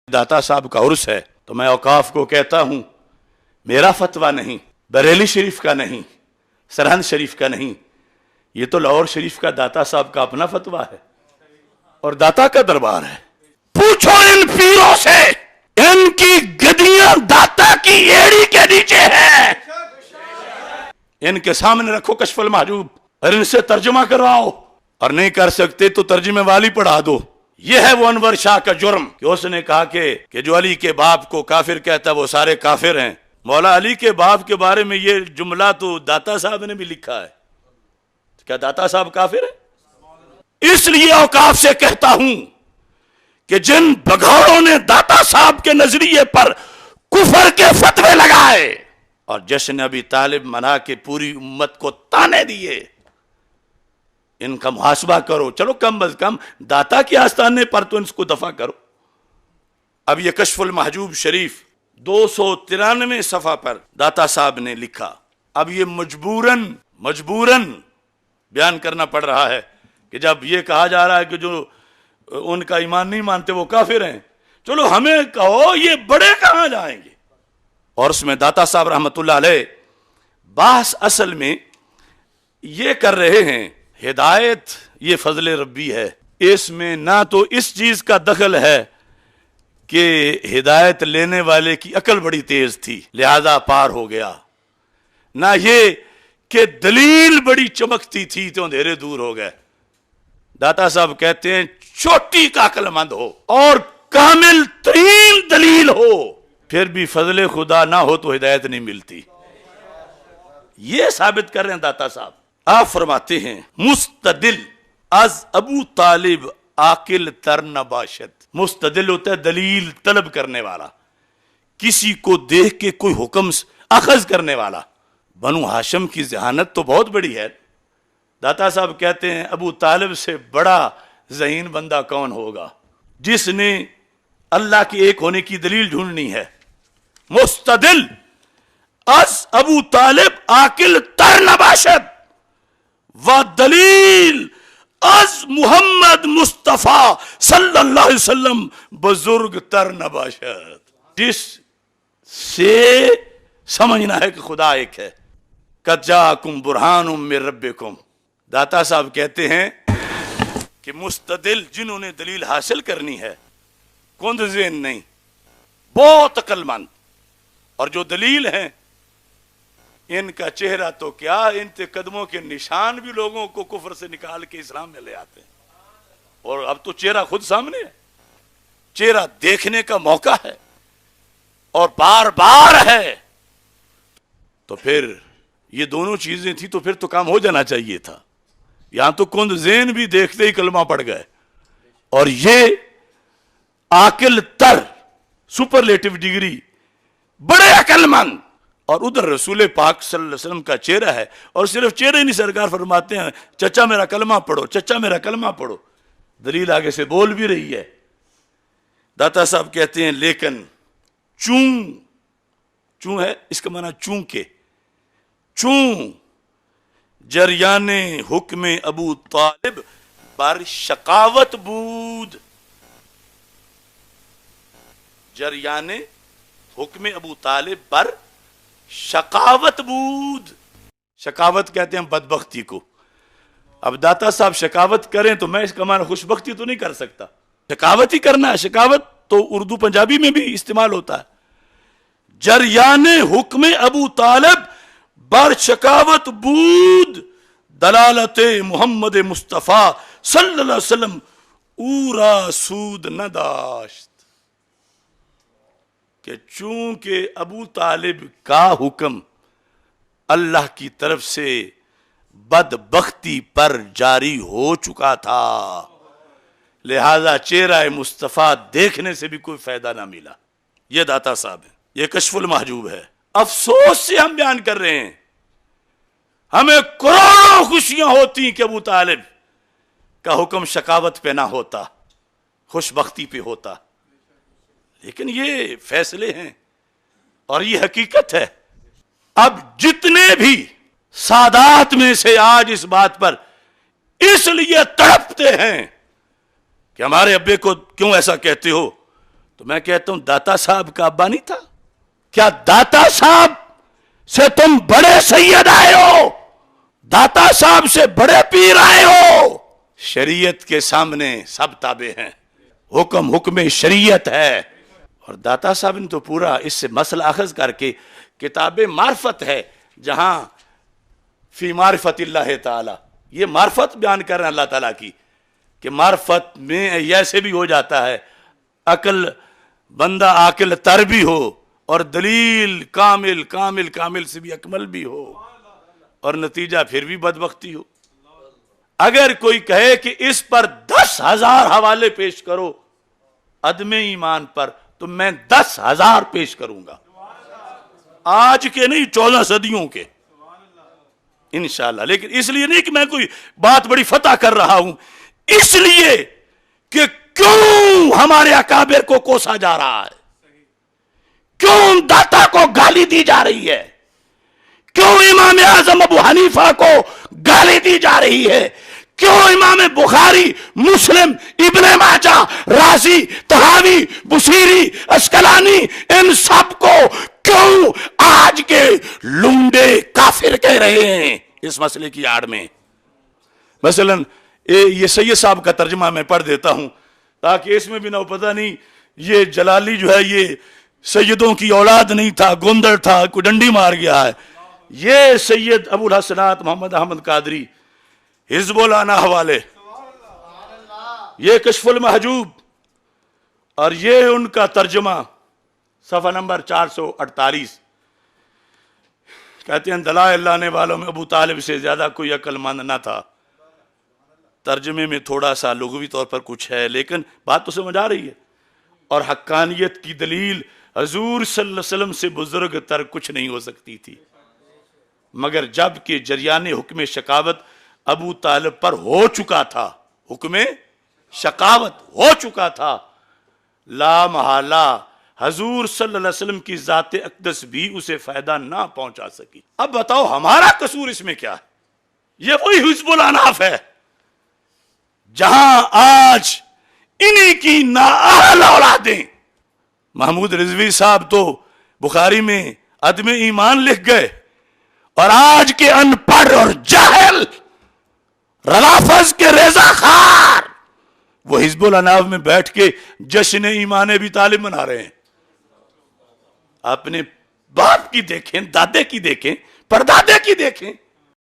दाता साहब का उर्स है तो मैं औकाफ को कहता हूं, मेरा फतवा नहीं, बरेली शरीफ का नहीं, सरहंद शरीफ का नहीं, ये तो लाहौर शरीफ का दाता साहब का अपना फतवा है और दाता का दरबार है। पूछो इन पीरों से, इनकी गद्दियां दाता की एड़ी के नीचे है। इनके सामने रखो कशफुल महजूब और इनसे तर्जुमा करवाओ, और नहीं कर सकते तो तर्जुमे वाली पढ़ा दो। यह है वो अनवर शाह का जुर्म कि उसने कहा कि जो अली के बाप को काफिर कहता वो सारे काफिर हैं। मौला अली के बाप के बारे में ये जुमला तो दाता साहब ने भी लिखा है। क्या दाता साहब काफिर है? इसलिए औकाफ से कहता हूं कि जिन बघौड़ों ने दाता साहब के नजरिए पर कुफर के फतवे लगाए और जश्न अबी तालिब मना के पूरी उम्मत को ताने दिए, इनका मुहासबा करो। चलो कम अज कम दाता के आस्थाने पर तो इसको दफा करो। अब ये कशफुल महजूब शरीफ 293 सफा पर दाता साहब ने लिखा। अब ये मजबूरन बयान करना पड़ रहा है कि जब ये कहा जा रहा है कि जो उनका ईमान नहीं मानते वो काफिर हैं, चलो हमें कहो ये बड़े कहां जाएंगे। और उसमें दाता साहब रहमतुल्लाह अलैह बास असल में ये कर रहे हैं, हिदायत ये फजल रब्बी है, इसमें ना तो इस चीज का दखल है कि हिदायत लेने वाले की अकल बड़ी तेज थी लिहाजा पार हो गया, ना ये कि दलील बड़ी चमकती थी तो अंधेरे दूर हो गए। दाता साहब कहते हैं छोटी का अक्लमंद हो और कामिल तरीन दलील हो, फिर भी फजले खुदा ना हो तो हिदायत नहीं मिलती। ये साबित कर रहे हैं दाता साहब। आप फरमाते हैं मुस्तदिल अज अबू तालिब आकिल तर नबाशत। मुस्तदिल होता है दलील तलब करने वाला, किसी को देख के कोई हुक्म अखज करने वाला। बनु हाशिम की जहानत तो बहुत बड़ी है। दाता साहब कहते हैं अबू तालिब से बड़ा ज़हीन बंदा कौन होगा जिसने अल्लाह के एक होने की दलील ढूंढनी है। मुस्तदिल अज अबू तालिब आकिल तर नबाशत व दलील अज मुहम्मद मुस्तफा सल्लल्लाहु अलैहि वसल्लम बुजुर्ग तर नबाशत। जिस से समझना है कि खुदा एक है। कद जाकुम बुरहानुम मिर रब्बिकुम। दाता साहब कहते हैं कि मुस्तदिल जिन्होंने दलील हासिल करनी है, कुंद ज़ेन नहीं, बहुत अक्लमंद, और जो दलील हैं इनका चेहरा तो क्या, इनके कदमों के निशान भी लोगों को कुफर से निकाल के इस्लाम में ले आते हैं। और अब तो चेहरा खुद सामने है, चेहरा देखने का मौका है और बार बार है। तो फिर ये दोनों चीजें थी तो फिर तो काम हो जाना चाहिए था। यहां तो कुंद ज़ेन भी देखते ही कलमा पड़ गए, और ये आकिल तर सुपरलेटिव डिग्री, बड़े अक्लमंद, और उधर रसूल पाक सल्लल्लाहु अलैहि वसल्लम का चेहरा है। और सिर्फ चेहरे नहीं, सरकार फरमाते हैं चचा मेरा कलमा पढ़ो, चचा मेरा कलमा पढ़ो। दलील आगे से बोल भी रही है। दाता साहब कहते हैं लेकिन चूं है, इसका माना चूं के, चूं जरियाने हुक्म अबू तालिब पर शकावत बूद। जरियाने हुक्म अबू तालिब पर शकावत बूद। शकावत कहते हैं बदबख्ती को। अब दाता साहब शकावत करें तो मैं इसका माना खुशबख्ती तो नहीं कर सकता, शकावत ही करना है। शकावत तो उर्दू पंजाबी में भी इस्तेमाल होता है। जरियाने हुक्म अबू तालिब बर शकावत बूद दलालत मुहम्मद मुस्तफा सल्लल्लाहु अलैहि वसल्लम ऊरा सूद न दाश्त। कि चूंकि अबू तालिब का हुक्म अल्लाह की तरफ से बदबख्ती पर जारी हो चुका था, लिहाजा चेहरा मुस्तफा देखने से भी कोई फायदा ना मिला। यह दाता साहब है, यह कशफुल महजूब है। अफसोस से हम बयान कर रहे हैं, हमें करोड़ों खुशियां होती कि अबू तालिब का हुक्म शकावत पे ना होता, खुशबख्ती पे होता, लेकिन ये फैसले हैं और ये हकीकत है। अब जितने भी सादात में से आज इस बात पर इसलिए तड़पते हैं कि हमारे अब्बे को क्यों ऐसा कहते हो, تو میں کہتا ہوں داتا صاحب کا ابا نہیں تھا؟ کیا داتا صاحب سے تم بڑے سید آئے ہو؟ داتا صاحب سے بڑے پیر آئے ہو؟ شریعت کے سامنے سب تابع ہیں، حکم شریعت ہے. اور داتا صاحب نے تو پورا اس سے مسئلہ اخذ کر کے کتاب معرفت ہے، جہاں فی معرفت اللہ تعالی، یہ معرفت بیان کر رہے ہیں اللہ تعالیٰ کی، کہ معرفت میں ایسے بھی ہو جاتا ہے عقل بندہ عاقل تر بھی ہو اور دلیل کامل کامل کامل سے بھی اکمل بھی ہو، اور نتیجہ پھر بھی بدبختی ہو. اگر کوئی کہے کہ اس پر 10,000 حوالے پیش کرو عدم ایمان پر، تو میں 10,000 پیش کروں گا، آج کے نہیں 14 صدیوں کے انشاءاللہ. لیکن اس لیے نہیں کہ میں کوئی بات بڑی فتح کر رہا ہوں، اس لیے کہ کیوں ہمارے اکابر کو کوسا جا رہا ہے، کیوں داتا کو گالی دی جا رہی ہے، کیوں امام اعظم ابو حنیفہ کو گالی دی جا رہی ہے، کیوں امام بخاری، مسلم، ابن ماجہ، رازی، طحاوی، بصیری، اسقلانی، ان سب کو کیوں آج کے لونڈے کافر کہہ رہے ہیں اس مسئلے کی آڑ میں. مثلا یہ سید صاحب کا ترجمہ میں پڑھ دیتا ہوں تاکہ اس میں بھی نہ پتہ نہیں یہ جلالی جو ہے یہ سیدوں کی اولاد نہیں تھا، گندر تھا، کوئی ڈنڈی مار گیا ہے. یہ سید ابو الحسنات محمد احمد قادری حزب اللہ والے، یہ کشف المحجوب، اور یہ ان کا ترجمہ صفحہ نمبر 448. کہتے ہیں دلائل لانے والوں میں ابو طالب سے زیادہ کوئی عقل مند نہ تھا. ترجمے میں تھوڑا سا لغوی طور پر کچھ ہے، لیکن بات تو سمجھ آ رہی ہے. اور حقانیت کی دلیل حضور صلی اللہ علیہ وسلم سے بزرگ تر کچھ نہیں ہو سکتی تھی، مگر جب کہ جریان حکم شقاوت ابو طالب پر ہو چکا تھا، حکم شقاوت ہو چکا تھا، لا محالہ حضور صلی اللہ علیہ وسلم کی ذات اقدس بھی اسے فائدہ نہ پہنچا سکی. اب بتاؤ ہمارا قصور اس میں کیا ہے؟ یہ وہی حزب الاناف ہے جہاں آج انہی کی نااہل اولادیں. محمود رضوی صاحب تو بخاری میں عدم ایمان لکھ گئے، اور آج کے ان پڑھ اور جاہل رلافظ کے ریزہ خار وہ حزب الاناف میں بیٹھ کے جشن ایمان ابی طالب منا رہے ہیں. اپنے باپ کی دیکھیں، دادے کی دیکھیں، پردادے کی دیکھیں.